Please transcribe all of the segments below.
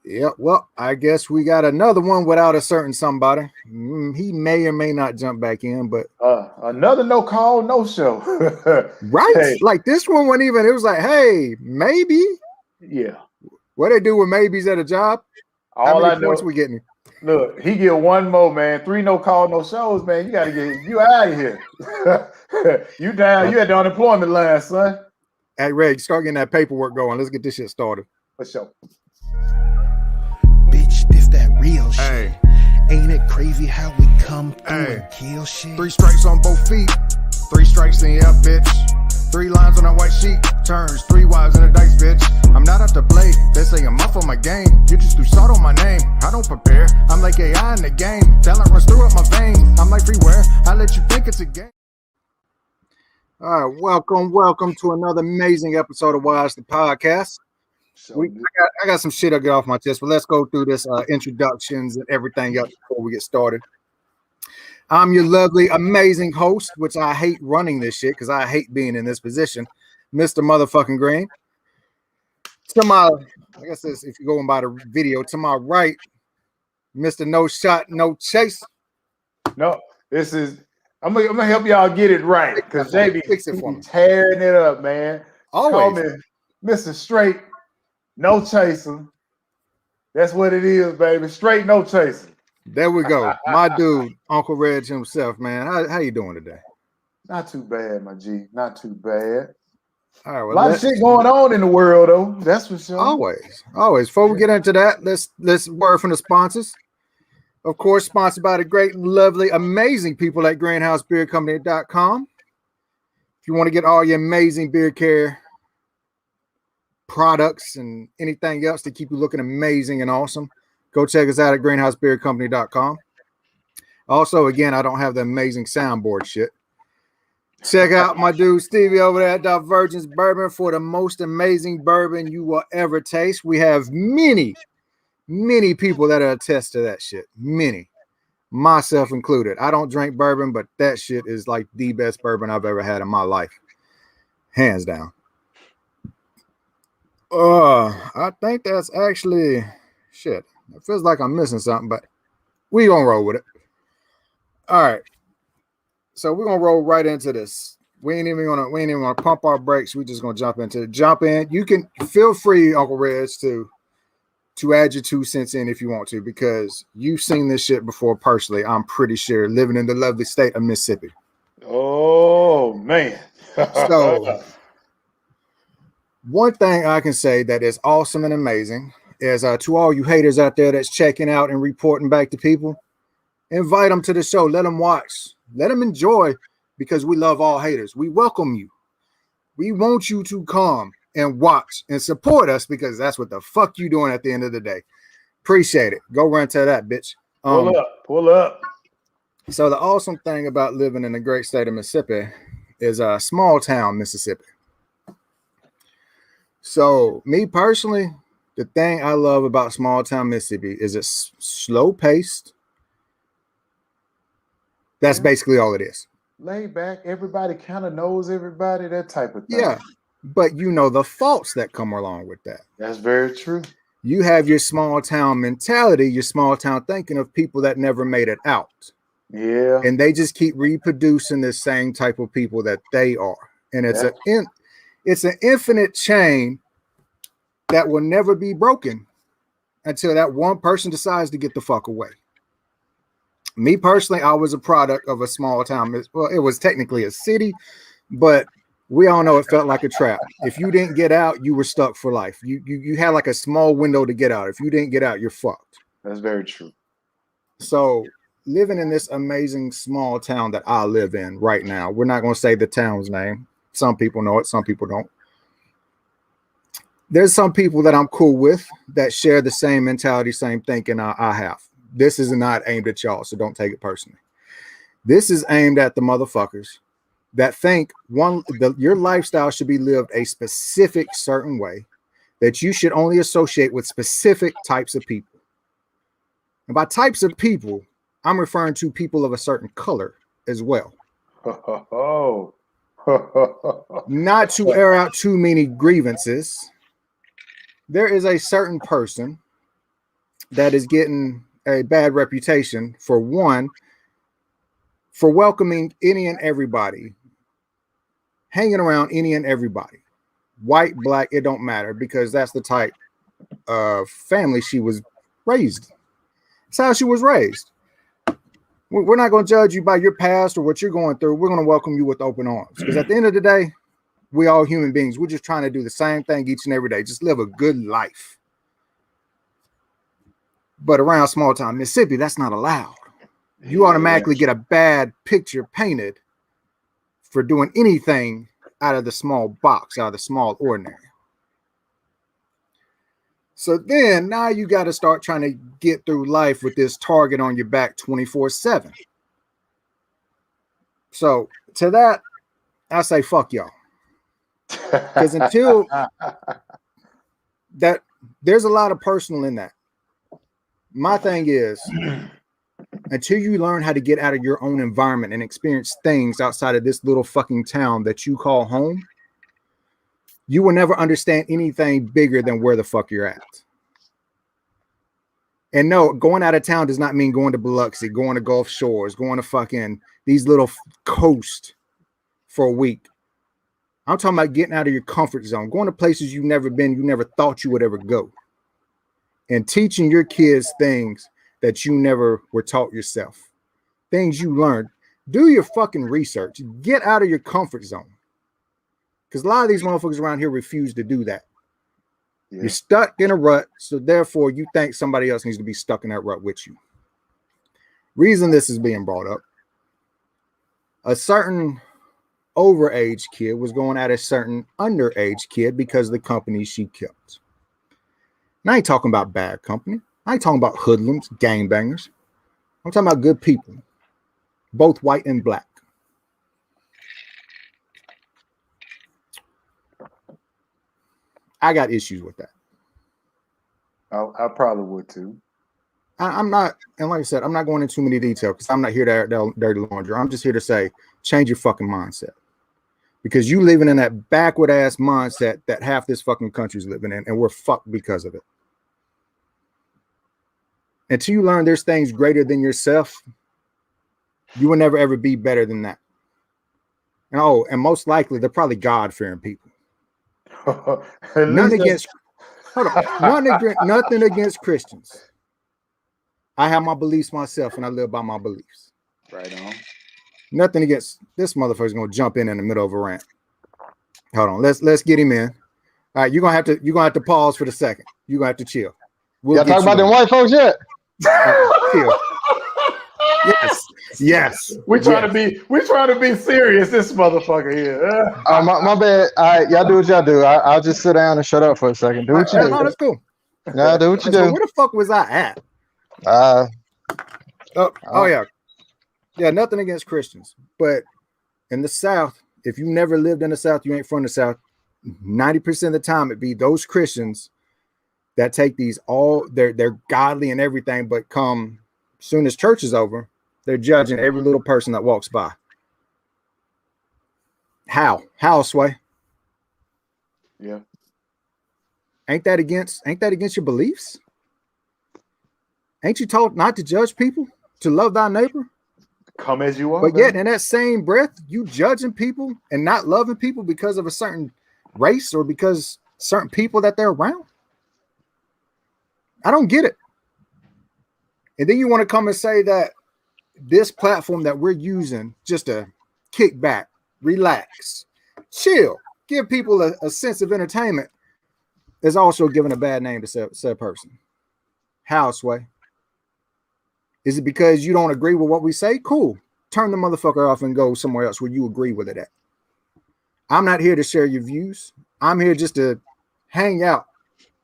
Yeah, well, I guess we got another one without a certain somebody. He may or may not jump back in, but Another no call, no show. right, Hey, like this one wasn't even. It was like, hey, maybe. yeah. What they do with maybes at a job? How All many I points know, we getting? look, he get one more, man. Three no call, no shows, man. You got to get you out of here. You down? Uh, You at the unemployment line, son. hey, Reg, start getting that paperwork going. Let's get this shit started. For sure. Bitch, this that real shit. Hey. Ain't it crazy how we come through Hey. and kill shit? 3 strikes on both feet. 3 strikes, then you up, bitch. 3 lines on a white sheet. Turns 3 wives in a dice, bitch. I'm not out to play. They say I'm off on my game. You just threw salt on my name. I don't prepare. I'm like AI in the game. Talent runs through up my veins. I'm like freeware. I let you think it's a game. All right, welcome to another amazing episode of Watch the Podcast. So I got some shit to get off my chest, but let's go through this introductions and everything else before we get started. I'm your lovely, amazing host, which I hate running this shit because I hate being in this position, Mr. Motherfucking Green. To my, I guess this, if you're going by the video, to my right, Mr. No Shot, No Chase. no, this is. I'm gonna help y'all get it right because JB Fix it for me. tearing it up, man. Call Always. me Mr. Straight, no chaser. That's what it is, baby. Straight, no chaser. There we go. My dude, Uncle Reg himself, man. How you doing today? Not too bad, my G. Not too bad. All right, well, A lot of shit going on in the world, though. That's for sure. Always. Before we get into that, let's word from the sponsors. Of course, sponsored by the great, lovely, amazing people at greenhousebeercompany.com. If you want to get all your amazing beer care products and anything else to keep you looking amazing and awesome, go check us out at greenhousebeercompany.com. Also, again, I don't have the amazing soundboard shit. Check out my dude Stevie over there at Divergence Bourbon for the most amazing bourbon you will ever taste. We have many people that attest to that shit. Many, myself included. I don't drink bourbon, but that shit is like the best bourbon I've ever had in my life, hands down. I think that's actually shit. It feels like I'm missing something, but we gonna roll with it. All right. So we're gonna roll right into this. We ain't even gonna pump our brakes. We're just gonna jump in. You can feel free, Uncle Reg, to add your 2 cents in if you want to, because you've seen this shit before personally. I'm pretty sure, living in the lovely state of Mississippi. Oh man. So one thing I can say that is awesome and amazing is to all you haters out there that's checking out and reporting back to people, invite them to the show. Let them watch. Let them enjoy, because we love all haters. We welcome you. We want you to come and watch and support us, because that's what the fuck you doing at the end of the day. Appreciate it. Go run to that, bitch. Pull up. So the awesome thing about living in the great state of Mississippi is a small town Mississippi. So me personally, the thing I love about small town Mississippi is it's slow paced. That's basically all it is. Laid back, everybody kind of knows everybody, that type of thing. Yeah, but you know the faults that come along with that. That's very true. You have your small town mentality, your small town thinking of people that never made it out. Yeah. And they just keep reproducing the same type of people that they are. And it's an infinite chain that will never be broken until that one person decides to get the fuck away. Me personally, I was a product of a small town. Well, it was technically a city, but we all know it felt like a trap. If you didn't get out, you were stuck for life. You had like a small window to get out. If you didn't get out, you're fucked. That's very true. So living in this amazing small town that I live in right now, we're not going to say the town's name. Some people know it, some people don't. There's some people that I'm cool with that share the same mentality, same thinking I have. This is not aimed at y'all, so don't take it personally. This is aimed at the motherfuckers that think your lifestyle should be lived a specific certain way, that you should only associate with specific types of people. And by types of people, I'm referring to people of a certain color as well. Not to air out too many grievances, there is a certain person that is getting a bad reputation for one, for welcoming any and everybody, hanging around any and everybody, white, black, it don't matter, because that's the type of family she was raised. It's how she was raised. We're not going to judge you by your past or what you're going through. We're going to welcome you with open arms, because at the end of the day, we all human beings. We're just trying to do the same thing each and every day. Just live a good life. But around small town Mississippi, that's not allowed. You automatically get a bad picture painted for doing anything out of the small box, out of the small ordinary. So then now you got to start trying to get through life with this target on your back 24/7. So to that, I say, fuck y'all. Because until that, there's a lot of personal in that. My thing is, until you learn how to get out of your own environment and experience things outside of this little fucking town that you call home, you will never understand anything bigger than where the fuck you're at. And no, going out of town does not mean going to Biloxi, going to Gulf Shores, going to fucking these little coast for a week. I'm talking about getting out of your comfort zone, going to places you've never been, you never thought you would ever go, and teaching your kids things that you never were taught yourself, things you learned. Do your fucking research. Get out of your comfort zone. Because a lot of these motherfuckers around here refuse to do that. Yeah. You're stuck in a rut, so therefore you think somebody else needs to be stuck in that rut with you. Reason this is being brought up, a certain overage kid was going at a certain underage kid because of the company she kept. And I ain't talking about bad company. I ain't talking about hoodlums, gangbangers. I'm talking about good people, both white and black. I got issues with that. I probably would too. I'm not, and like I said, I'm not going into too many details because I'm not here to air dirty laundry. I'm just here to say, change your fucking mindset. Because you living in that backward ass mindset that half this fucking country's living in, and we're fucked because of it. Until you learn there's things greater than yourself, you will never ever be better than that. And most likely they're probably God-fearing people. Nothing against Christians. I have my beliefs myself, and I live by my beliefs. Right on. Nothing against this motherfucker's gonna jump in the middle of a rant. Hold on, let's get him in. All right, you're gonna have to pause for the second. You're gonna have to chill. Y'all talk about them white folks yet? Chill. Yes. We're trying to be serious. This motherfucker here. My bad. All right, y'all do what y'all do. I'll just sit down and shut up for a second. Do what you do. No, that's cool. Yeah, do what you do. Where the fuck was I at? Yeah. Yeah, nothing against Christians, but in the South, if you never lived in the South, you ain't from the South. 90% of the time, it be those Christians that take these they're godly and everything, but come soon as church is over, they're judging every little person that walks by. How, Sway? Yeah. Ain't that against your beliefs? Ain't you told not to judge people, to love thy neighbor? Come as you are. But yet in that same breath, you judging people and not loving people because of a certain race or because certain people that they're around. I don't get it. And then you want to come and say that this platform that we're using just to kick back, relax, chill, give people a sense of entertainment is also giving a bad name to said person. How, Sway? Is it because you don't agree with what we say? Cool. Turn the motherfucker off and go somewhere else where you agree with it at. I'm not here to share your views. I'm here just to hang out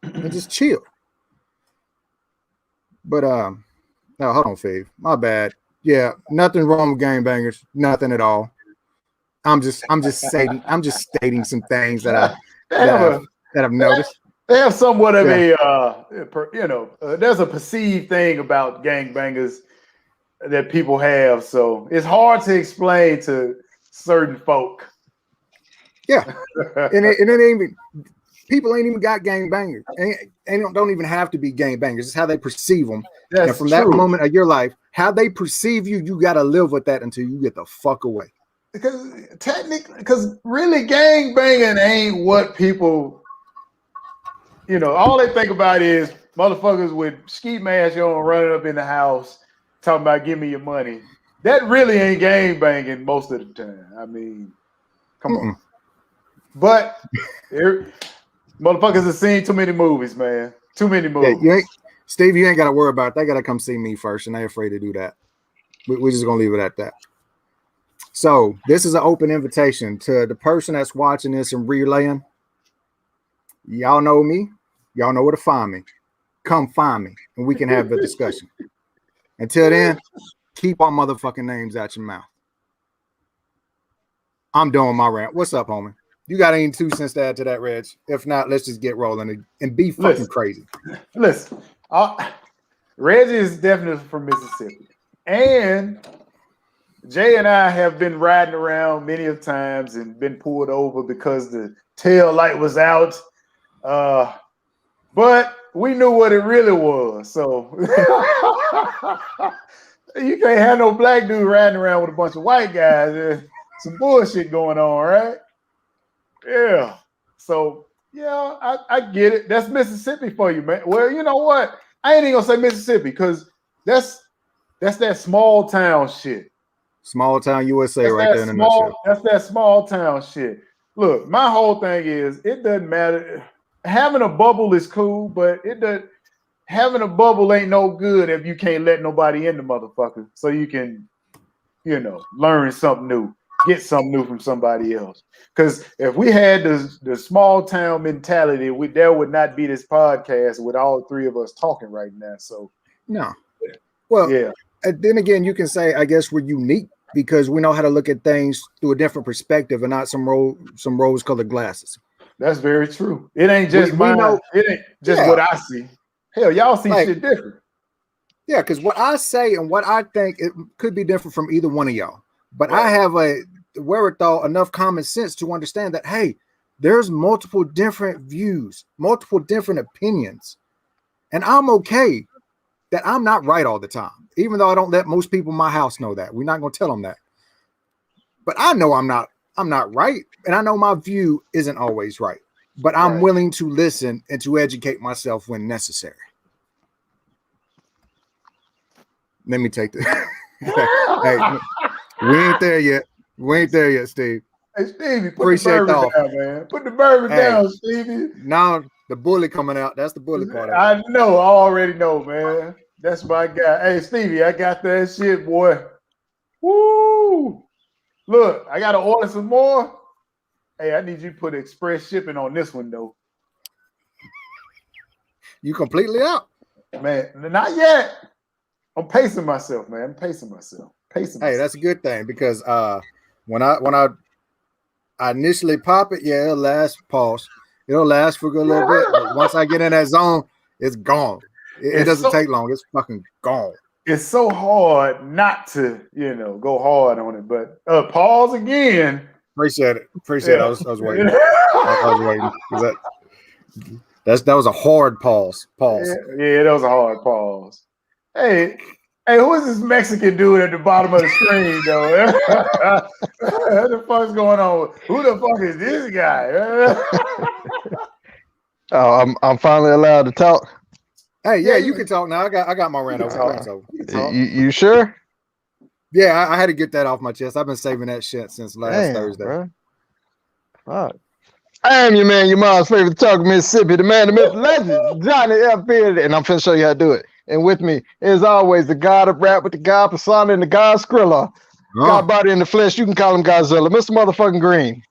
and just chill. But no, hold on, Fave. My bad. Yeah, nothing wrong with gangbangers. Nothing at all. I'm just stating some things that I've noticed. They have somewhat of there's a perceived thing about gangbangers that people have. So it's hard to explain to certain folk. Yeah. and it ain't even people ain't even got gangbangers. And don't even have to be gangbangers. It's how they perceive them. That's and from true. that moment of your life, how they perceive you, you got to live with that until you get the fuck away. Because really gang banging ain't what people, all they think about is motherfuckers with ski mask on running up in the house talking about give me your money. That really ain't gang banging most of the time. I mean, come on. But motherfuckers have seen too many movies, man. Too many movies. Yeah, Steve, you ain't got to worry about it. They got to come see me first, and they're afraid to do that. We're just going to leave it at that. So this is an open invitation to the person that's watching this and relaying. Y'all know me. Y'all know where to find me. Come find me, and we can have a discussion. Until then, keep our motherfucking names out your mouth. I'm doing my rant. What's up, homie? You got any 2 cents to add to that, Reg? If not, let's just get rolling and be fucking crazy. Listen, Reggie is definitely from Mississippi. And Jay and I have been riding around many of times and been pulled over because the tail light was out. But we knew what it really was. So you can't have no black dude riding around with a bunch of white guys. There's some bullshit going on, right? Yeah. So, yeah, I get it. That's Mississippi for you, man. Well, you know what? I ain't even gonna say Mississippi because that's that small town shit. Small town USA That's right that there in a small, nutshell. That's that small town shit. Look, my whole thing is it doesn't matter. Having a bubble is cool, but having a bubble ain't no good if you can't let nobody in the motherfucker so you can, learn something new, get something new from somebody else. Because if we had the small town mentality, there would not be this podcast with all 3 of us talking right now. So no. Well, yeah. And then again, you can say, I guess we're unique because we know how to look at things through a different perspective and not some rose-colored glasses. That's very true. It ain't just mine. It ain't just what I see. Hell, y'all see shit different. Yeah, because what I say and what I think, it could be different from either one of y'all. But right. I have a wherewithal, enough common sense to understand that, hey, there's multiple different views, multiple different opinions. And I'm okay that I'm not right all the time, even though I don't let most people in my house know that. We're not going to tell them that. But I know I'm not right. And I know my view isn't always right. But I'm willing to listen and to educate myself when necessary. Let me take this. Hey, we ain't there yet. We ain't there yet, Steve. Hey, Stevie, put the bourbon down, man. Put the bourbon down, Stevie. Now the bullet coming out. That's the bullet part of it. I know. I already know, man. That's my guy. Hey, Stevie, I got that shit, boy. Woo! Look, I got to order some more. Hey, I need you to put express shipping on this one, though. You completely out? Man, not yet. I'm pacing myself, man. I'm pacing myself. Hey, that's a good thing because when I initially pop it, it'll last. Pause. It'll last for a good little bit. But once I get in that zone, it's gone. It doesn't take long. It's fucking gone. It's so hard not to, go hard on it. But pause again. Appreciate it. Appreciate it. I was waiting. I was waiting. That was a hard pause. Pause. Yeah, that was a hard pause. Hey, who is this Mexican dude at the bottom of the screen, though? What the fuck's going on? Who the fuck is this guy? Oh, I'm finally allowed to talk. Hey, yeah, you can talk now. I got my rant over. You sure? Yeah, I had to get that off my chest. I've been saving that shit since last Thursday. Bro. Fuck. I am your man, your mom's favorite talker, Mississippi, the man, the myth, the legend, Johnny F. Beard, and I'm finna show you how to do it. And with me, as always, the god of rap with the god persona and the god Skrilla. God body in the flesh, you can call him Godzilla, Mr. Motherfucking Green.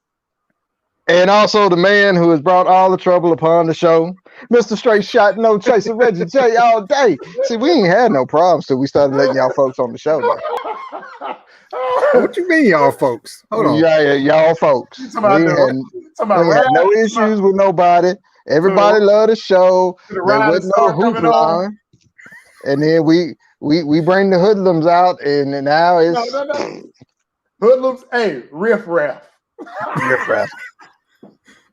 And also the man who has brought all the trouble upon the show, Mr. Straight Shot, No Chaser, Reggie J all day. See, we ain't had no problems till we started letting y'all folks on the show. What you mean, y'all folks? Hold on. Yeah, y'all folks. We had no issues with nobody. Everybody loved the show. There wasn't no hoopla. And then we bring the hoodlums out, and now it's no. Hoodlums. Hey, riff raff. Riff raff.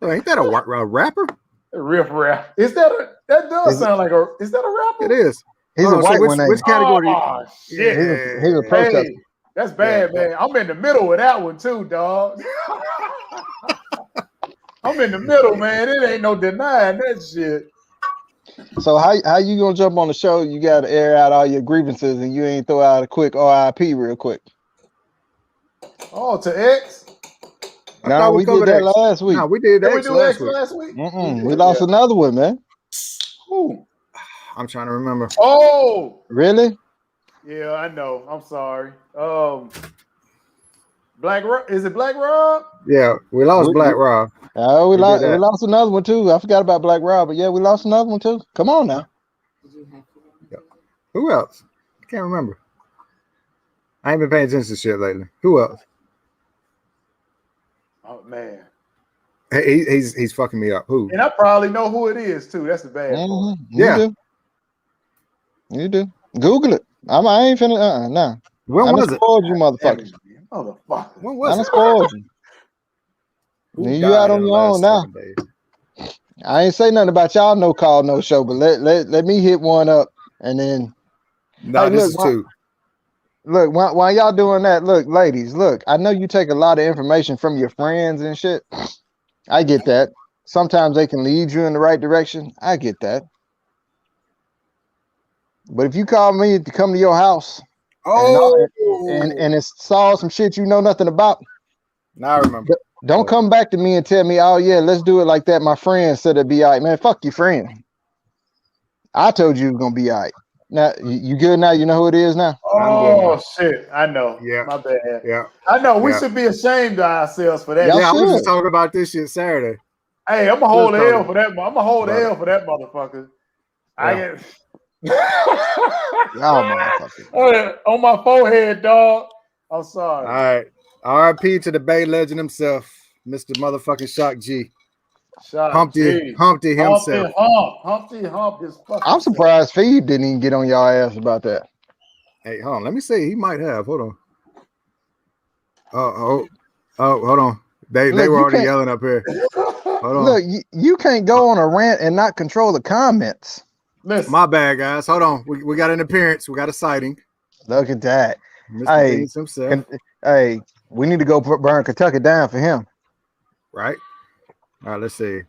Ain't that a rapper? Riff Raff. Is that that does Is it- sound like a? Is that a rapper? It is. He's Oh, a so white which, one. ain't which he? category? Oh shit! He's a protester. Hey, that's bad, man. I'm in the middle with that one too, dog. I'm in the middle, man. It ain't no denying that shit. So how you gonna jump on the show? You got to air out all your grievances, and you ain't throw out a quick RIP real quick. Oh, to X. I No, thought we did covered that X. last week. No, we did Did we X do last X week. last week? We lost another one, man. Who? I'm trying to remember. Oh, Really? yeah, I know. I'm sorry. Black Rob. Is it Black Rob? Yeah, we lost We- Black Rob. Oh, we We lost. did We that. lost another one too. I forgot about Black Rob, but yeah, we lost another one too. Come on now. Who else? I can't remember. I ain't been paying attention to shit lately. Who else? Oh man. Hey, he's fucking me up. Who? And I probably know who it is too. That's the bad part. Mhm. Yeah. You do. Google it. I ain't finna. Nah. When I done was it? spoiled you, Damn motherfuckers. it, man. Motherfucker. When I was done it? spoiled you. Who You died out on in the your last own now. 7 days? I ain't say nothing about y'all no call, no show, but let me hit one up and then No, Hey, this look, is why- two. look while y'all doing that, look, ladies, look, I know you take a lot of information from your friends and shit. I get that. Sometimes they can lead you in the right direction. I get that. But if you call me to come to your house Oh, and it saw some shit you know nothing about, now I remember. don't come back to me and tell me, oh yeah, let's do it like that. My friend said it'd be all right. Man, fuck your friend. I told you it was gonna be all right. Now you good now? You know who it is now? Oh shit. I know. Yeah. My bad. Yeah, I know we Yeah. should be ashamed of ourselves for that. Y'all yeah. I was just should. talking about this shit Saturday. Hey, I'm gonna hold the Let's L talk for that. I'm gonna hold the about L for that motherfucker. I Yeah. get Y'all motherfuckers. on my forehead, dog. I'm All sorry. right. R.I.P. to the Bay legend himself, Mr. Motherfucking Shock G. Shot Humpty G. Humpty himself. Humpty Hump is fucking. I'm surprised Feed didn't even get on y'all ass about that. Hey, hold on. Let me see. He might have. Hold on. Oh, hold on. They Look, were you already can't- yelling up here. Hold on. Look, you can't go on a rant and not control the comments. Listen, My bad, guys. Hold on. We got an appearance. We got a sighting. Look at that. Mr. Hey, Beans himself. Hey, we need to go burn Kentucky down for him. Right? All right, let's see.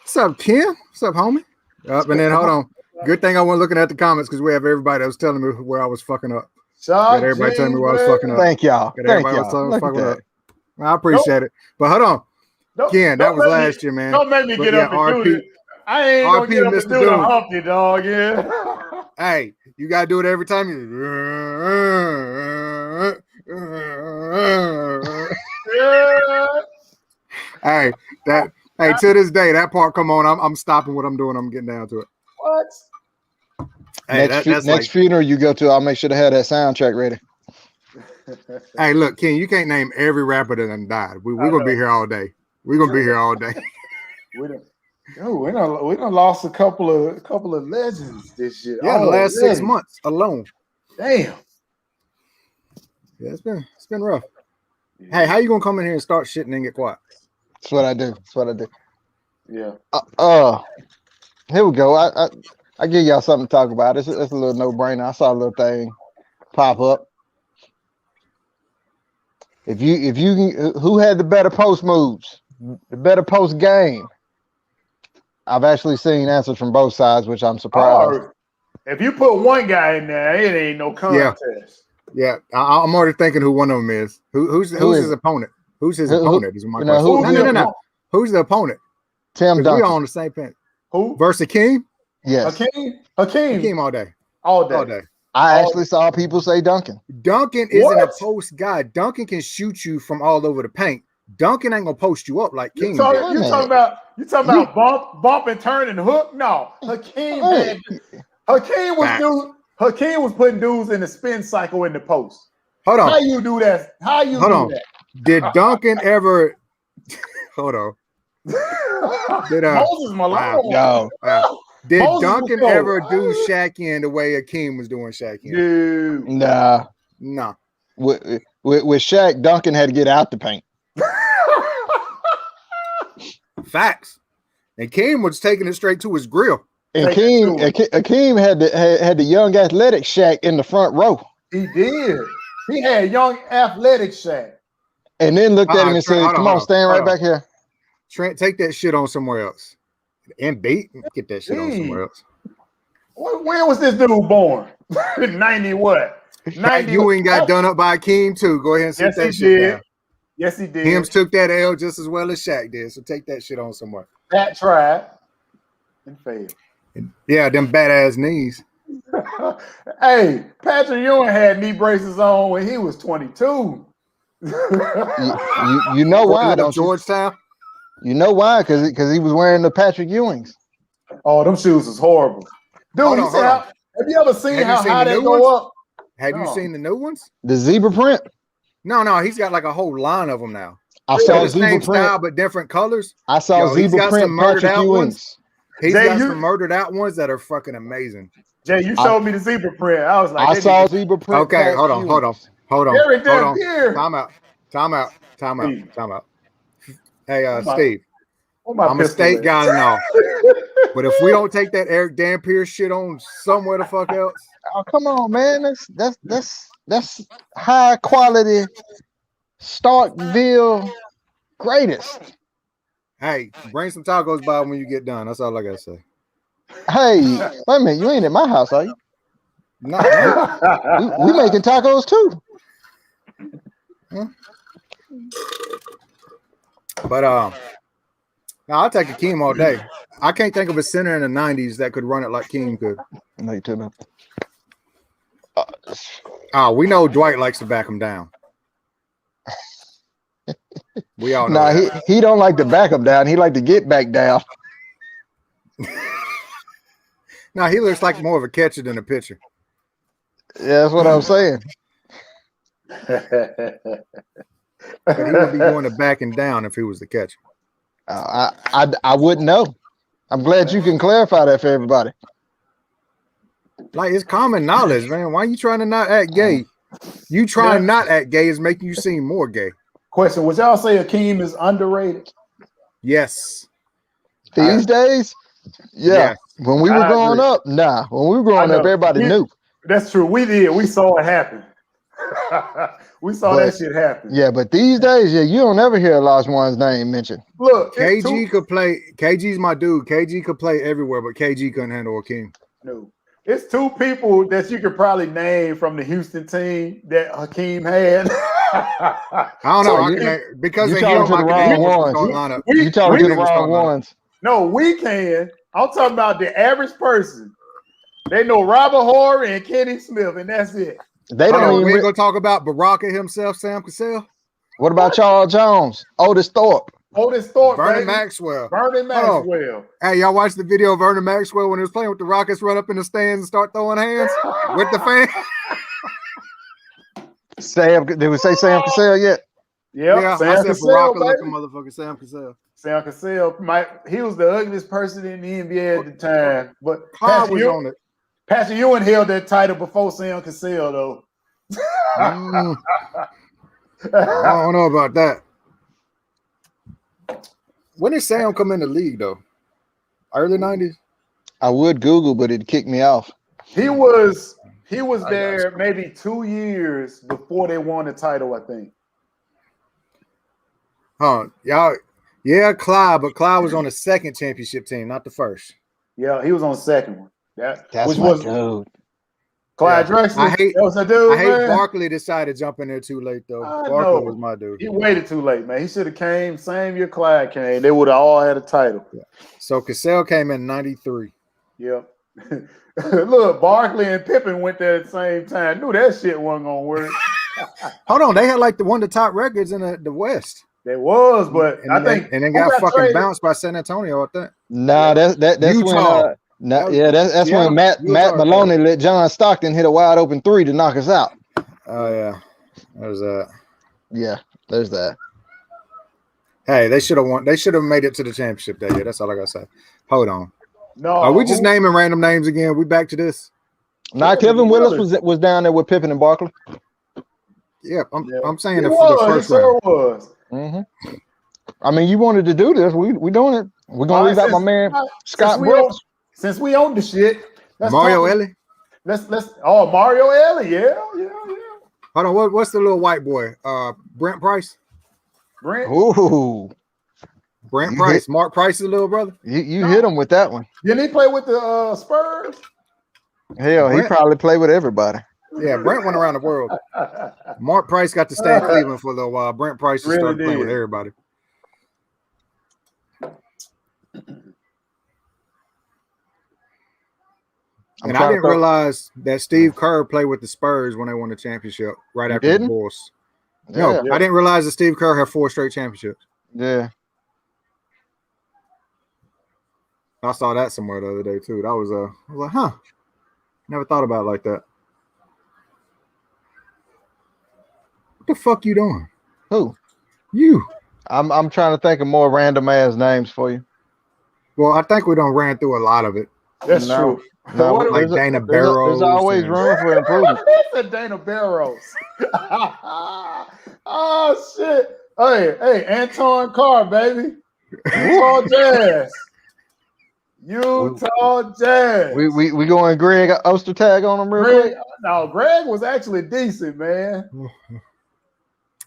What's up, Ken? What's up, homie? Up and then hold on. Good thing I wasn't looking at the comments because we have everybody that was telling me where I was fucking up. Shot Got everybody G, telling me where I was man. fucking up. Thank y'all. Got Thank everybody was y'all. telling me Look at fucking that. up. I appreciate it. But hold on. Don't- Ken, that don't was make me- last year, man. Don't make me But get yeah, up and RP do it. I ain't gonna RP get up and Mr. do the Dude. Humpty, dog. Yeah. Hey, you gotta do it every time Yeah. Hey, to this day, that part come on. I'm stopping what I'm doing. I'm getting down to it. What? Hey, Next that's like, funeral you go to, I'll make sure to have that soundtrack ready. hey, look, Ken, you can't name every rapper that done died. We're I gonna be know. here all day. We're gonna be here all day. we done lost a couple of legends this year. Yeah, the last 6 already. months alone. Damn. Yeah, it's been rough. Hey, how you gonna come in here and start shit and then get quiet? That's what I do. That's what I do. Yeah. Here we go. I give y'all something to talk about. It's a little no-brainer. I saw a little thing pop up. If you who had the better post moves, the better post game? I've actually seen answers from both sides, which I'm surprised. Oh, if you put one guy in there, it ain't no contest. Yeah, I'm already thinking who one of them is. Who's Who is his it? opponent? Who's his Who- opponent? Is my you know, question. who- No. Who's the opponent? Tim 'Cause we Duncan. all on the same page. Who? Versus Hakeem? Yes, Hakeem Hakeem all day. all day. All day. I actually saw people say Duncan. Duncan isn't a What? post guy. Duncan can shoot you from all over the paint. Duncan ain't gonna post you up like You King talking, did. you talking about bump and turn and hook? No, Hakeem Hey. Hakeem was Facts. Hakeem was putting dudes in the spin cycle in the post. Hold How on. you do that? How you Hold do on. that? Did Duncan ever hold on. Did, Moses Malone. Yo, Did Moses was Duncan cold. ever do Shaq in the way Hakeem was doing Shaq in? Dude. nah. No. With Shaq, Duncan had to get out the paint. Facts. And King was taking it straight to his grill. And Take it to Akeem had the young athletic Shaq in the front row. He did. He had young athletic Shaq. And then looked at him and Trent, said, hold "Come on, stand right hold back here." Trent, take that shit on somewhere else. And beat, get that shit on Jeez. somewhere else. When was this dude born? 90 what? 90. You ain't got done up by Akeem too. Go ahead and sit Yes, he that shit did. down. Yes, he did. Hims took that L just as well as Shaq did. So take that shit on somewhere. Pat tried and failed. Yeah, them badass knees. Hey, Patrick Ewing had knee braces on when he was 22. You know why, Working up don't you? Georgetown. You know why? Because he was wearing the Patrick Ewings. Oh, them shoes was horrible. Dude, Hold you on, see hold how, on. have you ever seen Have you how seen high the they new go ones? up? Have you No. seen the new ones? The zebra print. No, he's got like a whole line of them now. I Really? saw They're the zebra same print. style but different colors. I saw Yo, he's zebra got some print murdered Patrick out Ewings. ones. He's Jay, got you- some murdered out ones that are fucking amazing. Jay, you showed me the zebra print. I was like, I they saw need to- zebra print. Okay, Patrick hold on. Eric Dampier. Time out. Steve. Hey, my- Steve, where my I'm a pistol state at? guy and all. But if we don't take that Eric Dampier shit on somewhere the fuck else, Oh, come on, man. That's high quality Starkville greatest. hey, bring some tacos by when you get done. That's all I gotta say. Hey, wait a minute. You ain't at my house, are you? No, We making tacos too. but no, I'll take Akeem all day. I can't think of a center in the '90s that could run it like King could. No, you tell me. We know Dwight likes to back him down. We all know. Nah, that. he don't like to back him down. He like to get back down. No, he looks like more of a catcher than a pitcher. Yeah, that's what I'm saying. But he would be going to backing down if he was the catcher. I wouldn't know. I'm glad you can clarify that for everybody. Like, it's common knowledge, man. Why are you trying to not act gay? You trying not act gay is making you seem more gay. Question: would y'all say Akeem is underrated? Yes. These days, yeah. Yes. When we were I growing agree. up, nah. When we were growing I up, know. everybody We- knew. That's true. We did. We saw it happen. We saw But- that shit happen. Yeah, but these days, yeah, you don't ever hear Olajuwon's name mentioned. Look, it's KG two, could play. KG's my dude. KG could play everywhere, but KG couldn't handle Akeem. no. It's two people that you could probably name from the Houston team that Hakeem had. I don't know. So I you- can, because you of talking him, to I the can wrong name what's ones. the lineup. You talking to the we- wrong ones. No, we can. I'm talking about the average person. They know Robert Horry and Kenny Smith, and that's it. They Hold don't on, even. we ain't gonna talk about Baraka himself, Sam Cassell, What about Charles Jones, Otis Thorpe? Otis Thorpe, Vernon baby. Maxwell. Vernon Hold on. Maxwell. Hey, y'all watched the video of Vernon Maxwell when he was playing with the Rockets, run up in the stands and start throwing hands with the fans? Sam, did we say Sam Cassell yet? Yep, Yeah, I Sam said Cassell, Baraka baby. looking motherfucker, Sam Cassell. Sam Cassell, he was the ugliest person in the NBA at the time. But Clyde was on it. Patrick Ewing held that title before Sam Cassell, though. Mm, I don't know about that. When did Sam come in the league, though? Early 90s? I would Google, but it kicked me off. He was there maybe 2 years before they won the title, I think. Huh. Y'all, yeah, Clyde, but Clyde was on the second championship team, not the first. Yeah, he was on the second one. That's which my was dude. Clyde Yeah. Drexler. I hate- that was a dude, I hate man. Barkley decided to jump in there too late, though. I Barkley know. was my dude. He waited too late, man. He should have came same year Clyde came. They would have all had a title. So Cassell came in 93. Yep. Look, Barkley and Pippen went there at the same time. Knew that shit wasn't gonna work. Hold on, they had like one of the top records in the West. They was, but And I then, think and then who got fucking traded? bounced by San Antonio, I think. Nah, that's Utah. when. That's Yeah, when Matt Utah. Maloney let John Stockton hit a wide open three to knock us out. Oh yeah, there's that. Yeah, there's that. Hey, they should have won. They should have made it to the championship that year. That's all I gotta say. Hold on. No, Are we just who- naming random names again? We back to this? Now Kevin Willis was down there with Pippen and Barkley. Yeah, Yeah. I'm saying He the was, first he sure round. was. Mm-hmm. I mean, you wanted to do this. We doing it. We're gonna leave out my man Scott Brooks. Since we own the shit, Mario Ellie. Let's Mario Ellie, yeah. Hold on, what's the little white boy? Brent Price. Brent. Ooh, Brent Price. Mark Price's little brother. you hit him with that one. Didn't he play with the Spurs? Hell, he Brent- probably played with everybody. Yeah, Brent went around the world. Mark Price got to stay in Cleveland for a little while. Brent Price just Really started playing did. with everybody. And I didn't realize that Steve Kerr played with the Spurs when they won the championship right after the didn't? Bulls. No, Yeah. I didn't realize that Steve Kerr had 4 straight championships. Yeah. I saw that somewhere the other day too. That was I was like, huh. Never thought about it like that. What the fuck you doing? Who? You. I'm trying to think of more random ass names for you. Well, I think we done ran through a lot of it. That's No. true. No, What- Like there's a- Dana there's Barrows. always and- room for improvement. It's a Dana Barrows. Oh shit! Hey, Anton Carr, baby. Utah Jazz. Utah Jazz. We going Greg Ostertag on him real Greg, quick. no, Greg was actually decent, man.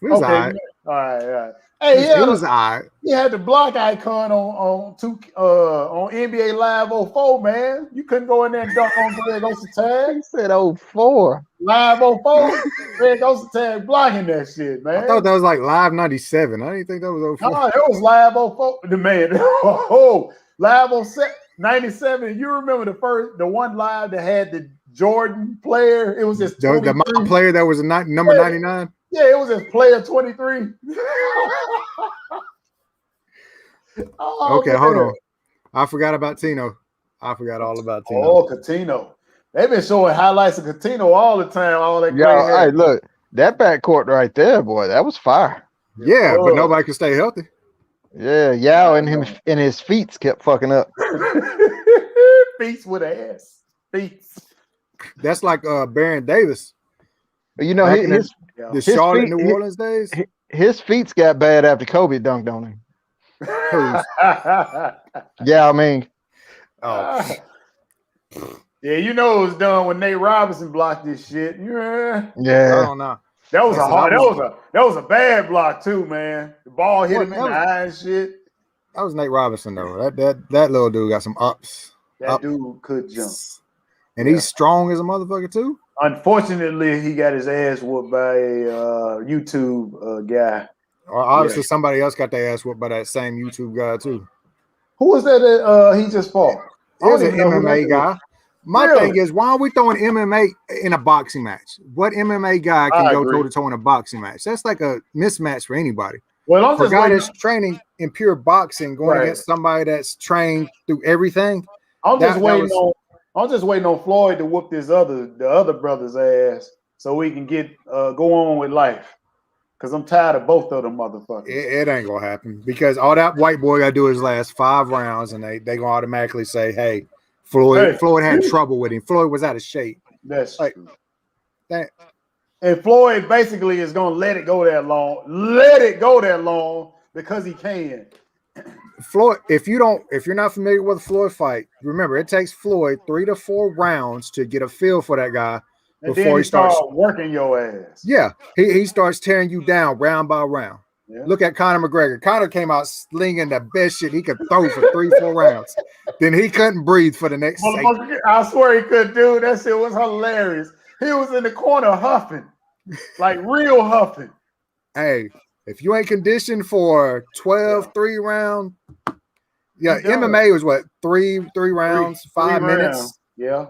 It was Okay, all right. all right. Hey, It was all right. he had the block icon on NBA Live 04, man. You couldn't go in there and dunk on Greg Ostertag. He said 04. Live 04, Greg Ostertag blocking that shit, man. I thought that was like live 97. I didn't think that was 04. No, it was Live 04. The man, Live 07, 97. You remember the one live that had the Jordan player? It was just The my player that was number 99. Yeah, it was his player 23. Oh, Okay, man. hold on. I forgot about Tino. I forgot all about Tino. Oh, Coutinho. They've been showing highlights of Coutinho all the time. All that Yo, gray hair. hey, look, that backcourt right there, boy, that was fire. Yeah, Oh. but nobody could stay healthy. Yeah, Yao and him and his feet kept fucking up. Feats with an ass. Feats. That's like Baron Davis. But you know, Back in his Yeah. The His Charlotte, feet- New Orleans days. his feet got bad after Kobe dunked on him. Yeah, I mean, Oh, Yeah, you know it was done when Nate Robinson blocked this shit. Yeah. I yeah. don't know. That was a Listen, hard. I That was a bad block too, man. The ball hit him in What? the eye and shit. That was Nate Robinson though. That little dude got some ups, That Up. dude could jump. and he's strong as a motherfucker too. Unfortunately, he got his ass whooped by a YouTube guy. Or obviously somebody else got their ass whooped by that same YouTube guy too. Who was that? He just fought. It was I an don't even know who MMA that guy. My Really? thing is, why are we throwing MMA in a boxing match? What MMA guy can I go agree. toe to toe in a boxing match? That's like a mismatch for anybody. Well, I'm For a just guy waiting. that's training in pure boxing, going Right. against somebody that's trained through everything. I'm just that waiting was- on. I'm just waiting on Floyd to whoop the other brother's ass so we can get go on with life. Cause I'm tired of both of them motherfuckers. It ain't gonna happen because all that white boy gotta do is last 5 rounds, and they gonna automatically say, "Hey, Floyd had trouble with him. Floyd was out of shape." That's Like, true. that- And Floyd basically is gonna let it go that long. Let it go that long because he can. Floyd, if you're not familiar with a Floyd fight, remember it takes Floyd 3 to 4 rounds to get a feel for that guy. And Before then he he starts starts- working your ass. Yeah, he starts tearing you down round by round. Yeah. Look at Conor McGregor. Conor came out slinging the best shit he could throw for 3-4 rounds. Then he couldn't breathe for the next 6. Motherfucker, I swear he could, dude. That shit was hilarious. He was in the corner huffing, like real huffing. Hey, if you ain't conditioned for 12 3-round, yeah, He done. MMA was what, three rounds, 5 Three minutes. rounds. Yeah.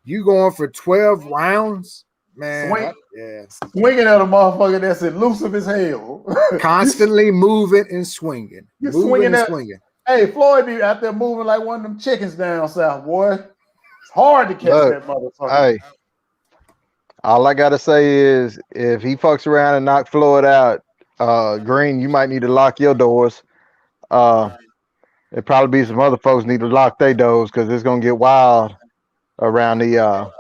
You going for 12 rounds, man? Swing. Yeah, Swinging at a motherfucker that's elusive as hell. constantly moving and swinging, You're moving swinging and that- swinging. Hey, Floyd be out there moving like one of them chickens down south, boy. It's hard to catch Look, that motherfucker. hey, all I gotta say is if he fucks around and knock Floyd out, Green, you might need to lock your doors. It probably be some other folks need to lock their doors because it's gonna get wild around the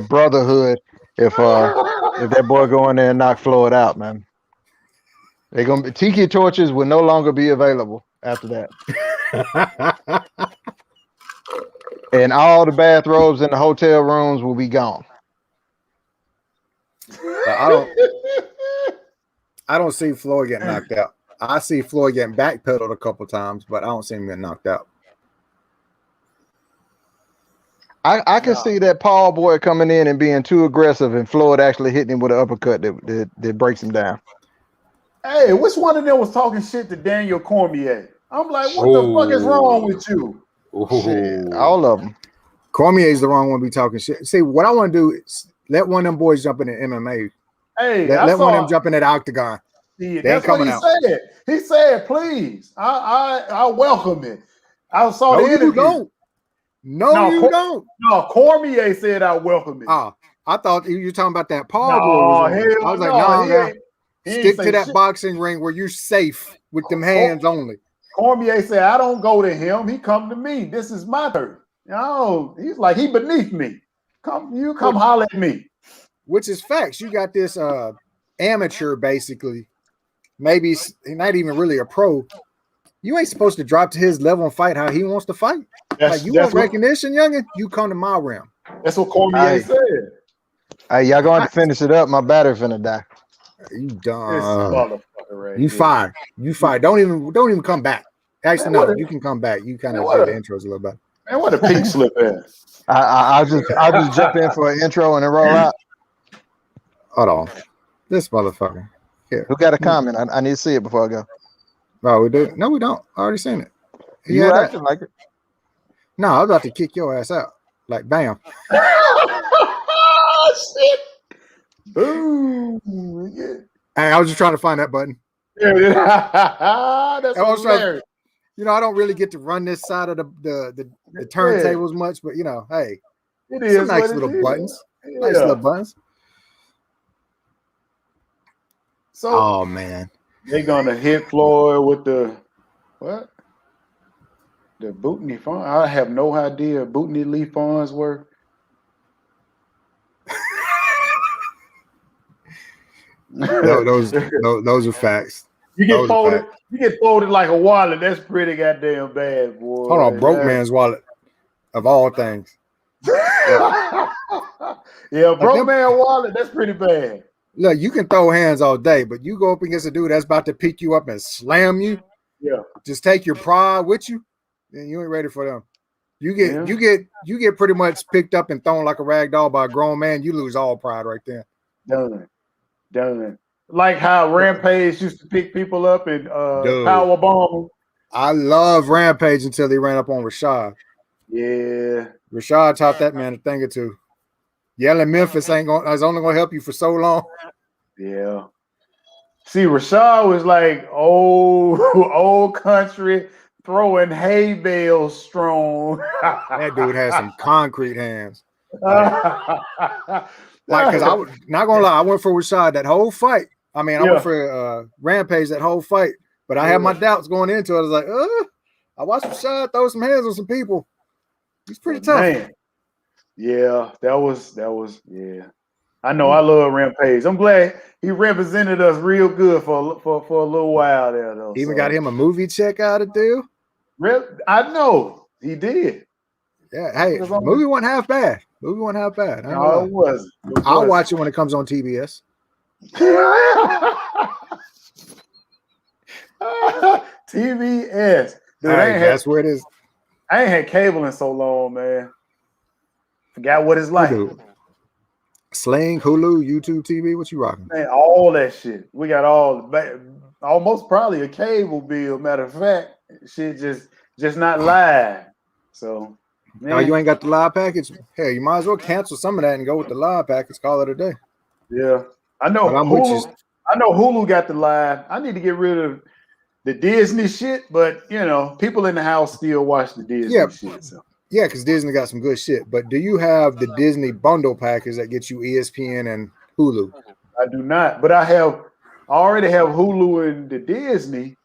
brotherhood if that boy go in there and knock Floyd out, man. They're gonna be tiki torches will no longer be available after that. And all the bathrobes in the hotel rooms will be gone. I don't see Floyd getting knocked out. I see Floyd getting backpedaled a couple times, but I don't see him getting knocked out. I can see that Paul boy coming in and being too aggressive, and Floyd actually hitting him with an uppercut that breaks him down. Hey, which one of them was talking shit to Daniel Cormier? I'm like, what the fuck is wrong with you? Shit, all of them. Cormier's the wrong one to be talking shit. See, what I want to do is let one of them boys jump in the MMA. Hey, Let one of them jump in that octagon. Yeah, They ain't that's what coming he out. said. He said, "Please, I welcome it." I saw No, the interview. you don't. No, you don't. No, Cormier said, "I welcome it." Ah, I thought you were talking about that Paul No, boy. hell I was like, no, nah, he nah. ain't- he ain't Stick say to that shit. boxing ring where you're safe with them hands only. Cormier said, "I don't go to him. He come to me. This is my turn." No, he's like, he beneath me. Come holler at me. Which is facts. You got this amateur, basically. Maybe he's not even really a pro. You ain't supposed to drop to his level and fight how he wants to fight. Like, you want recognition, youngin'? You come to my realm. That's what Cormier Hey. said. Hey, y'all going to finish it up? My battery finna die. You This done. motherfucker right You here. fired. You fired. Don't even come back. Actually, Man, no, what you can come back. You kind man, of what did the a- intros a little bit. Man, what a pink slip ass. I'll just jump in for an intro and then roll out. Hold on. This motherfucker. Who got a comment? I need to see it before I go. Oh, we do? No, we don't. I already seen it. You Yeah, acting like it. no, I'm about to kick your ass out. Like, bam. Oh, shit. Boom. Yeah. Hey, I was just trying to find that button. That's I was trying- hilarious. You know, I don't really get to run this side of the turntables much, but you know, hey, It some is nice what it little is. buttons. Yeah. Nice little buttons. So Oh man. they're gonna hit Floyd with the what? The Bootenny fund. I have no idea Bootenny Lee funds were. Those are facts. You those get are folded. facts. You get folded like a wallet. That's pretty goddamn bad, boy. Hold on, broke That- man's wallet of all things. yeah, broke them- man wallet. That's pretty bad. Look, you can throw hands all day, but you go up against a dude that's about to pick you up and slam you. Yeah. Just take your pride with you, then you ain't ready for them. You get pretty much picked up and thrown like a rag doll by a grown man. You lose all pride right there. Done. Like how Rampage used to pick people up and power bomb. I love Rampage until he ran up on Rashad. Yeah. Rashad taught that man a thing or two. Yelling Memphis is only gonna help you for so long. Yeah. See, Rashad was like old country throwing hay bales strong. That dude had some concrete hands. Like, because I was not gonna lie, I went for Rashad that whole fight. I mean, I went for Rampage that whole fight, but I had my doubts going into it. I was like, I watched Rashad throw some hands on some people. He's pretty tough. Man. Yeah, that was yeah. I know I love Rampage. I'm glad he represented us real good for a little while there though. Even got him a movie check out of deal. I know he did. Yeah, hey, movie wasn't half bad. No, it wasn't. I'll watch it when it comes on TBS. TBS. Dude, Hey, that's where it is. I ain't had cable in so long, man. Forgot what it's like. Sling, Hulu, YouTube TV. What you rocking? Man, all that shit. We got almost probably a cable bill. Matter of fact, shit just not live. So, Oh, you ain't got the live package? Hell, you might as well cancel some of that and go with the live package. Call it a day. Yeah, I know. But I'm with you. I know Hulu got the live. I need to get rid of the Disney shit, but you know, people in the house still watch the Disney shit. So. Yeah, because Disney got some good shit. But do you have the Disney bundle package that gets you ESPN and Hulu? I do not, but I already have Hulu and the Disney.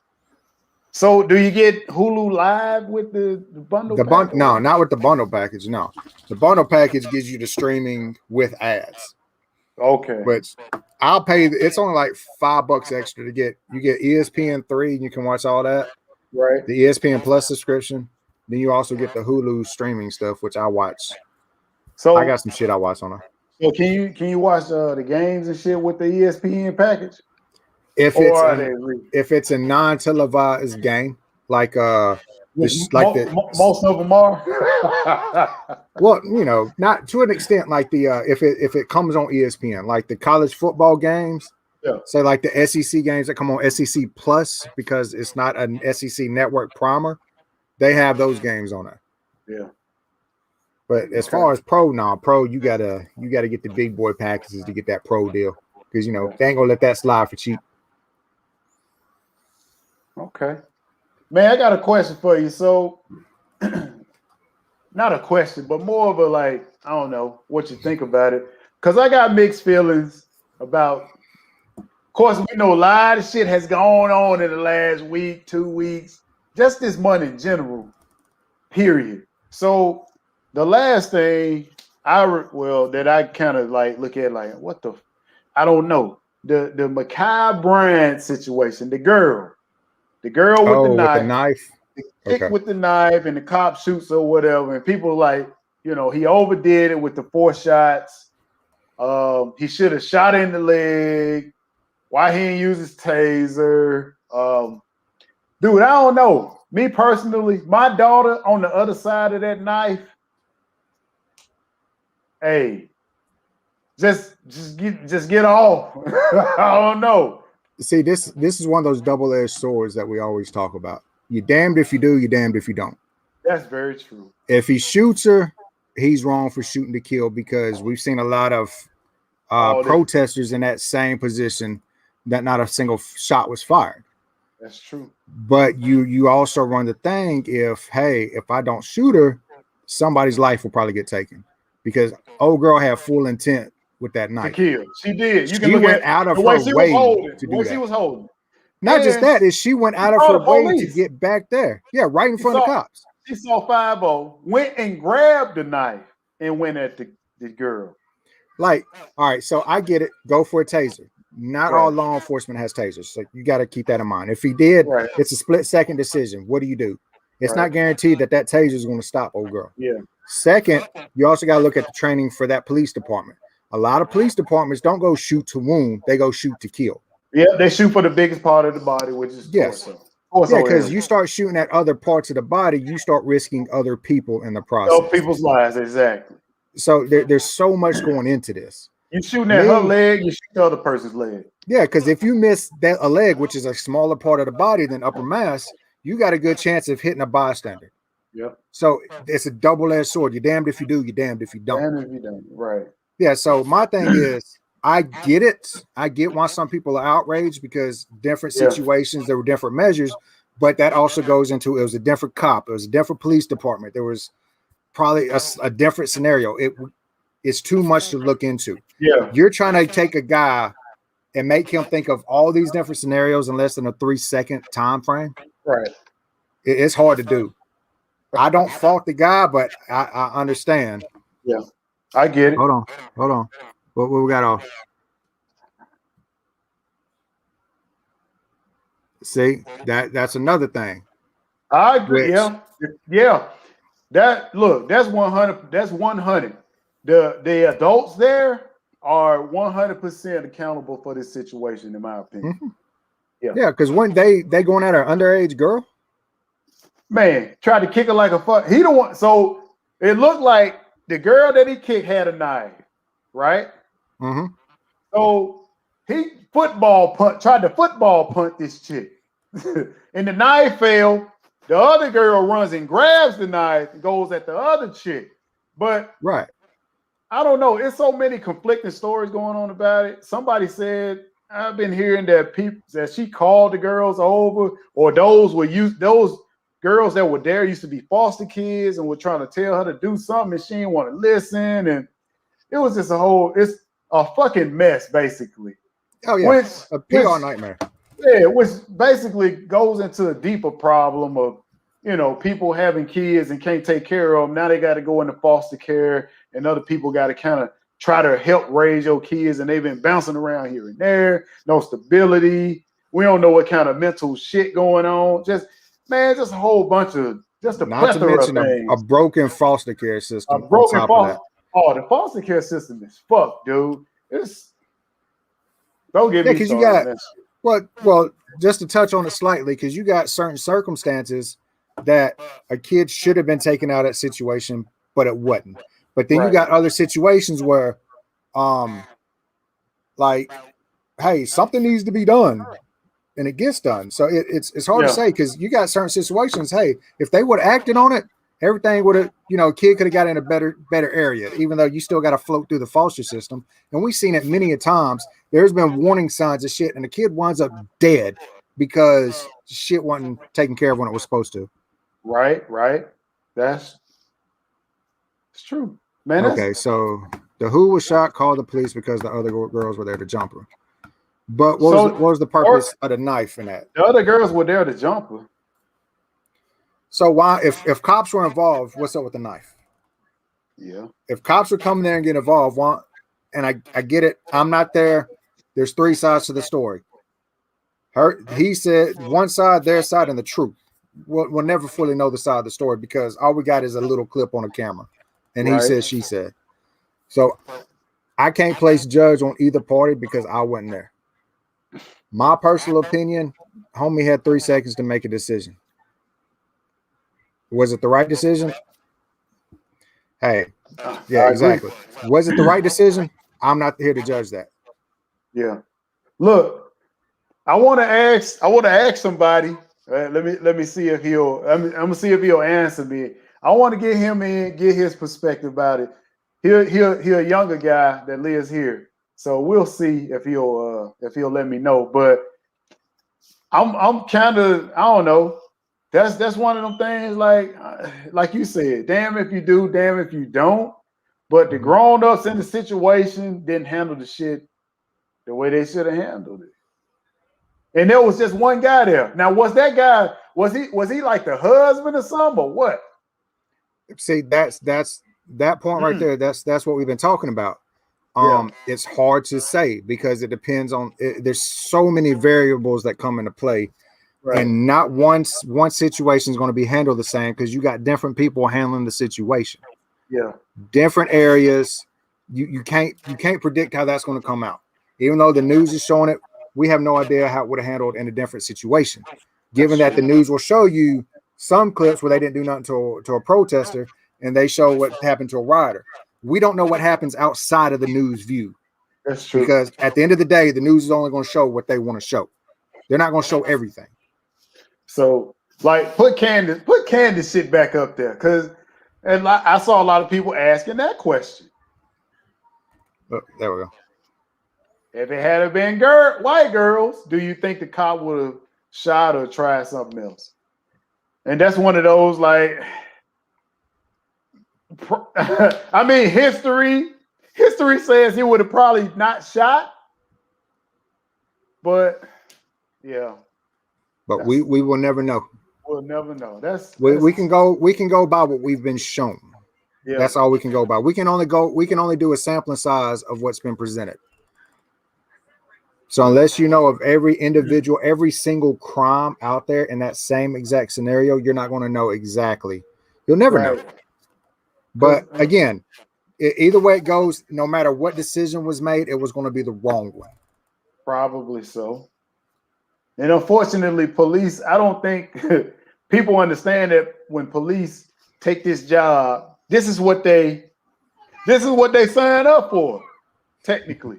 So do you get Hulu live with the bundle? No, not with the bundle package. No, the bundle package gives you the streaming with ads. Okay, but I'll pay. It's only like $5 extra to get. You get ESPN3, and you can watch all that. Right. the ESPN Plus subscription. Then you also get the Hulu streaming stuff, which I watch. So I got some shit I watch on there. So can you watch the games and shit with the ESPN package? If Or it's are a, they re- if it's a non-televised game, like most of them are? well, you know, not to an extent like the if it comes on ESPN, like the college football games, Yeah. say like the SEC games that come on SEC Plus because it's not an SEC network primer, they have those games on there. Yeah. But as far as pro, you gotta get the big boy packages to get that pro deal because you know they ain't gonna let that slide for cheap. Okay. Man, I got a question for you. So not a question, but more of a like, I don't know what you think about it. Cause I got mixed feelings about, of course, we know a lot of shit has gone on in the last week, 2 weeks, just this month in general, period. So the last thing that I kind of like look at like, what the, I don't know. The Ma'Khia Bryant situation, the girl with the knife. The chick with the knife and the cop shoots or whatever, and people like, you know, he overdid it with the 4 shots. He should have shot in the leg. Why he didn't use his taser? Dude, I don't know. Me personally, my daughter on the other side of that knife. Hey, just get off. I don't know. See, this is one of those double-edged swords that we always talk about. You're damned if you do, you're damned if you don't. That's very true. If he shoots her, he's wrong for shooting to kill because we've seen a lot of protesters in that same position that not a single shot was fired. That's true. But you also run the thing if I don't shoot her, somebody's life will probably get taken because old girl had full intent with that knife. To kill. She did. You she can look went at out of the her way she way was holding. to The do way that. she was holding. Not just that, is she went out of her way to police. get back there. Yeah, right in front of the cops. She saw 5-0, went and grabbed the knife and went at the girl. Like, all right, so I get it. Go for a taser. Not all law enforcement has tasers, so you got to keep that in mind. If he did, it's a split-second decision. What do? It's not guaranteed that taser is going to stop old girl. Yeah. Second, you also got to look at the training for that police department. A lot of police departments don't go shoot to wound; they go shoot to kill. Yeah, they shoot for the biggest part of the body, which is torso. Yeah, because you start shooting at other parts of the body, you start risking other people in the process. Other people's lives, exactly. So there's so much going into this. You shooting at her leg, you shoot the other person's leg. Yeah, because if you miss a leg, which is a smaller part of the body than upper mass, you got a good chance of hitting a bystander. Yep. So it's a double-edged sword. You're damned if you do, you're damned if you don't. Damned if you don't. Right. Yeah. So my thing is, I get it. I get why some people are outraged because different situations, there were different measures, but that also goes into it was a different cop, it was a different police department. There was probably a different scenario. It's too much to look into. Yeah. You're trying to take a guy and make him think of all these different scenarios in less than a 3-second time frame. Right. It's hard to do. I don't fault the guy, but I understand. Yeah. I get it. Hold on. What we got off? See, that's another thing. I agree. Yeah. That's 100. That's 100. The adults there are 100% accountable for this situation, in my opinion. Mm-hmm. Yeah, because when they going at an underage girl, man, tried to kick her like a fuck. He don't want. So it looked like the girl that he kicked had a knife, right? Mm-hmm. So he tried to football punt this chick, and the knife fell. The other girl runs and grabs the knife and goes at the other chick. But I don't know. It's so many conflicting stories going on about it. Somebody said, I've been hearing that she called the girls over, or those girls that were there used to be foster kids and were trying to tell her to do something and she didn't want to listen. And it was just it's a fucking mess, basically. Oh yeah, a PR nightmare. Yeah, which basically goes into a deeper problem of, people having kids and can't take care of them. Now they got to go into foster care, and other people got to kind of try to help raise your kids, and they've been bouncing around here and there. No stability. We don't know what kind of mental shit going on. Just man, just a whole bunch of just a Not to plethora of mention things. a broken foster care A system. broken on top of foster. that. Oh, the foster care system is fucked, dude. It's don't get Yeah, me because you started on got that shit. well, just to touch on it slightly, because you got certain circumstances that a kid should have been taken out of that situation, but it wasn't. But then you Right. got other situations where, like, hey, something needs to be done, and it gets done. So it's hard to Yeah. say because you got certain situations. Hey, if they would have acted on it, everything would have, kid could have got in a better area. Even though you still got to float through the foster system, and we've seen it many a times. There's been warning signs of shit, and the kid winds up dead because shit wasn't taken care of when it was supposed to. Right. That's it's true, man. Okay, so the who was shot called the police because the other girls were there to jump her. But what was the purpose of the knife in that? The other girls were there to jump her. So why, if cops were involved, what's up with the knife? Yeah. If cops are coming there and get involved, and I get it, I'm not there. There's three sides to the story. He said one side, their side, and the truth. We'll never fully know the side of the story because all we got is a little clip on a camera, and he said, she said. So I can't place judge on either party because I wasn't there. My personal opinion, homie had 3 seconds to make a decision. Was it the right decision? Hey, yeah, exactly. Was it the right decision? I'm not here to judge that. Yeah. Look, I want to ask somebody. Let me see if I'm gonna see if he'll answer me. I want to get him in, get his perspective about it. He'll a younger guy that lives here, so we'll see if he'll let me know. But I'm kind of, I don't know. That's one of them things like you said. Damn if you do, damn if you don't. But the grown-ups in the situation didn't handle the shit the way they should have handled it. And there was just one guy there. Now, was he like the husband or something or what? See, that's that point right there. That's what we've been talking about. It's hard to say because it depends on there's so many variables that come into play. Right. And not one situation is going to be handled the same because you got different people handling the situation. Yeah. Different areas. You can't predict how that's going to come out. Even though the news is showing it, we have no idea how it would have handled in a different situation. Given that the news will show you some clips where they didn't do nothing to a protester and they show what happened to a rioter. We don't know what happens outside of the news view. That's true. Because at the end of the day, the news is only going to show what they want to show. They're not going to show everything. So, like, put Candace shit back up there, and I saw a lot of people asking that question. Oh, there we go. If it had been white girls, do you think the cop would have shot or tried something else? And that's one of those like, I mean, history says he would have probably not shot, but yeah. But we will never know. We'll never know. We can go by what we've been shown. Yeah. That's all we can go by. We can only do a sampling size of what's been presented. So unless you know of every individual, every single crime out there in that same exact scenario, you're not going to know exactly. You'll never know. But again, either way it goes, no matter what decision was made, it was going to be the wrong one. Probably so. And unfortunately, police, I don't think people understand that when police take this job, this is what they sign up for. Technically,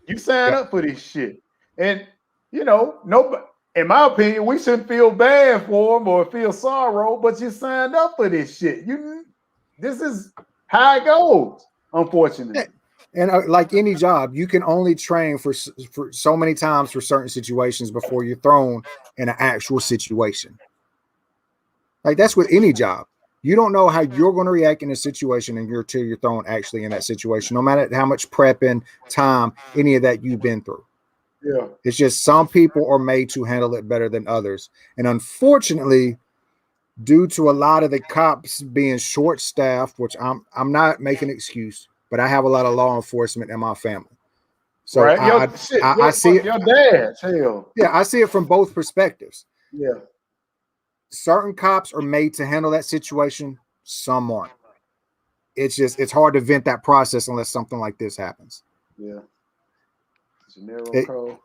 you sign up for this shit, and nobody. In my opinion, we shouldn't feel bad for them or feel sorrow, but you signed up for this shit. This is how it goes. Unfortunately. And like any job, you can only train for so many times for certain situations before you're thrown in an actual situation. Like that's with any job. You don't know how you're going to react in a situation until you're thrown actually in that situation, no matter how much prepping, time, any of that you've been through. Yeah. It's just some people are made to handle it better than others. And unfortunately, due to a lot of the cops being short-staffed, which I'm not making an excuse, but I have a lot of law enforcement in my family. So I see it. Your dad, hell. Yeah, I see it from both perspectives. Yeah. certain cops are made to handle that situation. Some aren't. It's hard to vent that process unless something like this happens. Yeah. Gennaro It- Cole.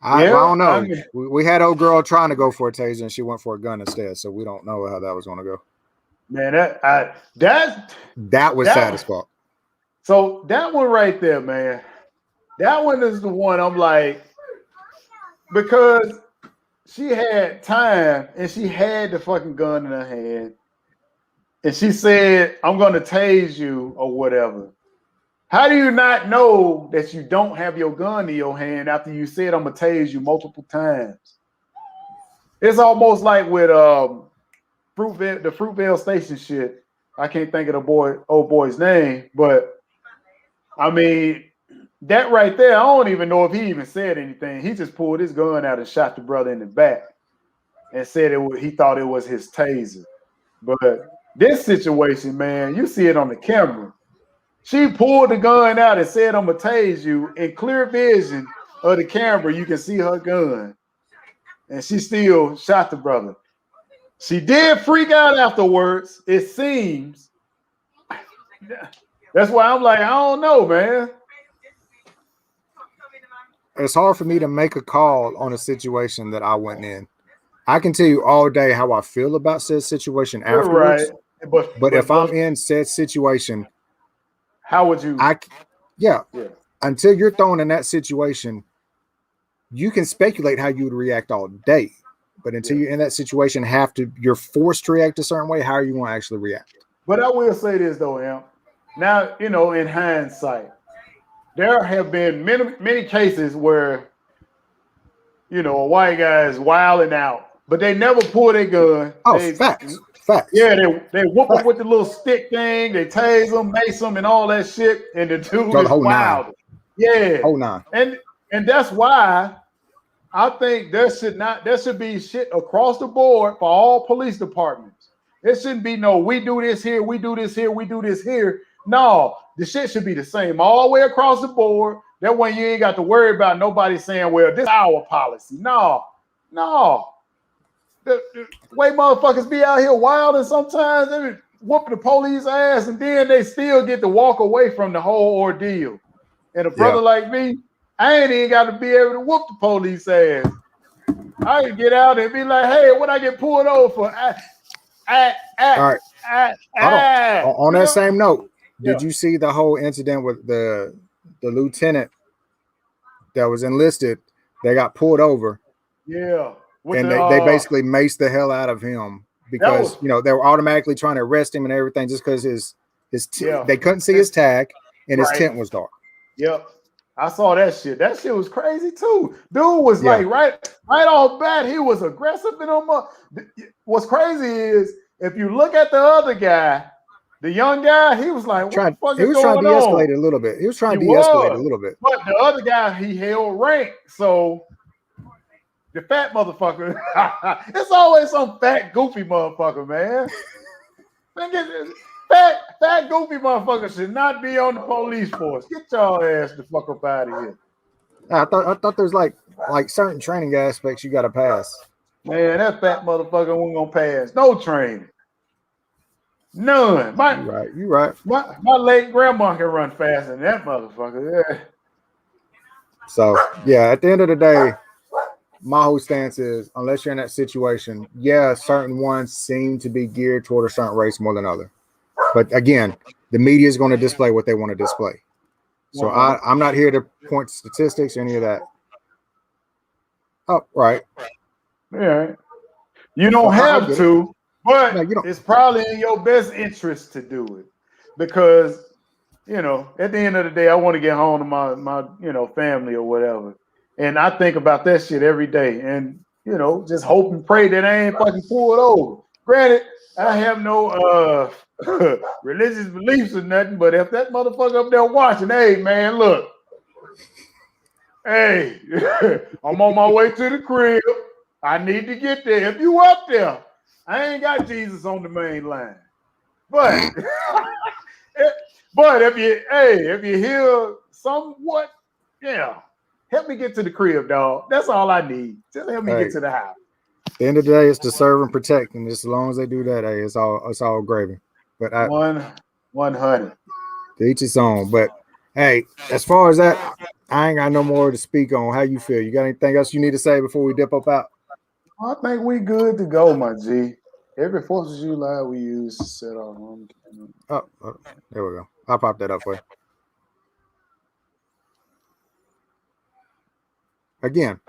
I Yeah, don't know. I mean- We had old girl trying to go for a taser and she went for a gun instead. So we don't know how that was going to go. Man, That was That- sad as fuck. so that one right there, man. That one is the one I'm like, because she had time and she had the fucking gun in her hand. And she said, I'm going to tase you or whatever. How do you not know that you don't have your gun in your hand after you said, I'm going to tase you multiple times? It's almost like with the Fruitvale Station shit. I can't think of the old boy's name, but I mean, that right there, I don't even know if he even said anything. He just pulled his gun out and shot the brother in the back and said he thought it was his taser. But this situation, man, you see it on the camera. She pulled the gun out and said, I'm going to tase you. In clear vision of the camera, you can see her gun. And she still shot the brother. She did freak out afterwards, it seems. That's why I'm like, I don't know, man. It's hard for me to make a call on a situation that I went in. I can tell you all day how I feel about said situation You're afterwards. right. But if I'm in said situation, how would you? Yeah. Until You're thrown in that situation, you can speculate how you would react all day. But until you're in that situation, you're forced to react a certain way. How are you going to actually react? But I will say this though, Amp. Now, in hindsight, there have been many cases where, a white guy is wilding out, but they never pull their gun. Oh, facts. Yeah, they whoop them with the little stick thing. They tase them, mace them, and all that shit. And the dude is wild. Yeah. Oh, nah. And that's why I think there should be shit across the board for all police departments. It shouldn't be we do this here, we do this here, we do this here. No, the shit should be the same all the way across the board. That way you ain't got to worry about nobody saying, well, this is our policy. No. The way motherfuckers be out here wild and sometimes they be whooping the police ass and then they still get to walk away from the whole ordeal. And a brother like me, I ain't even got to be able to whoop the police ass. I can get out and be like, hey, what I get pulled over for? All right. On that same note, did you see the whole incident with the lieutenant that was enlisted? They got pulled over. Yeah. And they basically maced the hell out of him because they were automatically trying to arrest him and everything just because they couldn't see his tag and his tent was dark. Yep. I saw that shit. That shit was crazy too. Dude was like right off bat, he was aggressive and what's crazy is if you look at the other guy, the young guy, he was like, what the fuck is going on? He was trying to de-escalate a little bit. He was trying to de-escalate a little bit. But the other guy, he held rank. So the fat motherfucker, it's always some fat, goofy motherfucker, man. Fat, goofy motherfucker should not be on the police force. Get y'all ass the fuck up out of here. I thought there's like certain training aspects you got to pass. Man, that fat motherfucker wasn't gonna pass no training. None. You're right. My late grandma can run faster than that motherfucker. Yeah. So at the end of the day, my whole stance is unless you're in that situation, certain ones seem to be geared toward a certain race more than other. But again, the media is going to display what they want to display. So I'm not here to point statistics or any of that. Oh, right. Yeah. You don't have to. But it's probably in your best interest to do it because, at the end of the day, I want to get home to my family or whatever. And I think about that shit every day and, just hope and pray that I ain't fucking pulled over. Granted, I have no religious beliefs or nothing, but if that motherfucker up there watching, hey, man, look. Hey, I'm on my way to the crib. I need to get there. If you up there, I ain't got Jesus on the main line, but if you hear somewhat, help me get to the crib, dog. That's all I need. Just help me get to the house. the end of the day, it's to serve and protect, and just as long as they do that, hey, it's all gravy. But 100. to each its own. But hey, as far as that, I ain't got no more to speak on. How you feel? You got anything else you need to say before we dip up out? I think we good to go, my G. Every 4th of July we use to set our home camera. Oh, there we go. I'll pop that up for you. Again,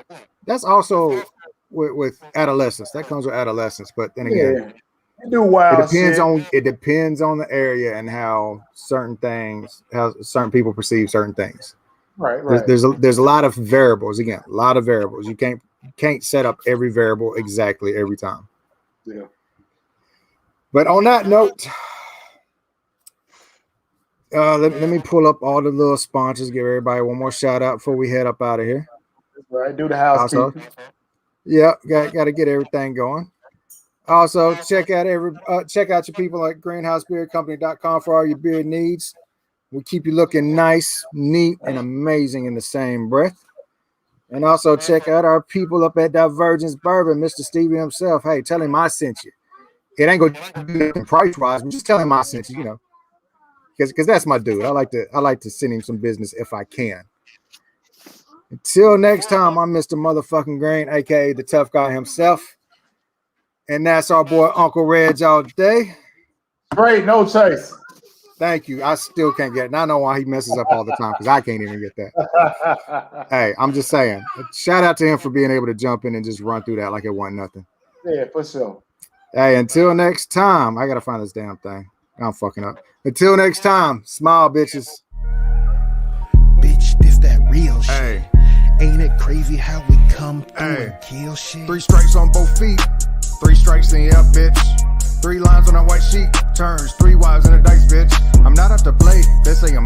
that's also with adolescence. That comes with adolescence. But then again, You do wild it depends on the area and how certain people perceive certain things. Right. There's a lot of variables. Again, a lot of variables. You can't set up every variable exactly every time. Yeah. But on that note, let me pull up all the little sponsors. Give everybody one more shout out before we head up out of here. Right. Do the housekeeping. Yeah, got to get everything going. Also, check out your people at greenhousebeardcompany.com for all your beard needs. We keep you looking nice, neat, and amazing in the same breath. And also check out our people up at Divergence Bourbon, Mr. Stevie himself. Hey, tell him I sent you. It ain't gonna be price wise, but just tell him I sent you. You know, because that's my dude. I like to send him some business if I can. Until next time, I'm Mr. Motherfucking Grain, aka the Tough Guy himself. And that's our boy Uncle Reg all day. Great, no chase. Thank you. I still can't get it. And I know why he messes up all the time because I can't even get that. Hey, I'm just saying. Shout out to him for being able to jump in and just run through that like it wasn't nothing. Yeah, for sure. Hey, until next time, I gotta find this damn thing. I'm fucking up. Until next time, smile, bitches. Bitch, this that real shit. Hey. Ain't it crazy how we come through Hey. and kill shit? 3 strikes on both feet. 3 strikes in your bitch. 3 lines on that white sheet. Turns 3 wives in a dice, bitch. I'm not up to play. They say I'm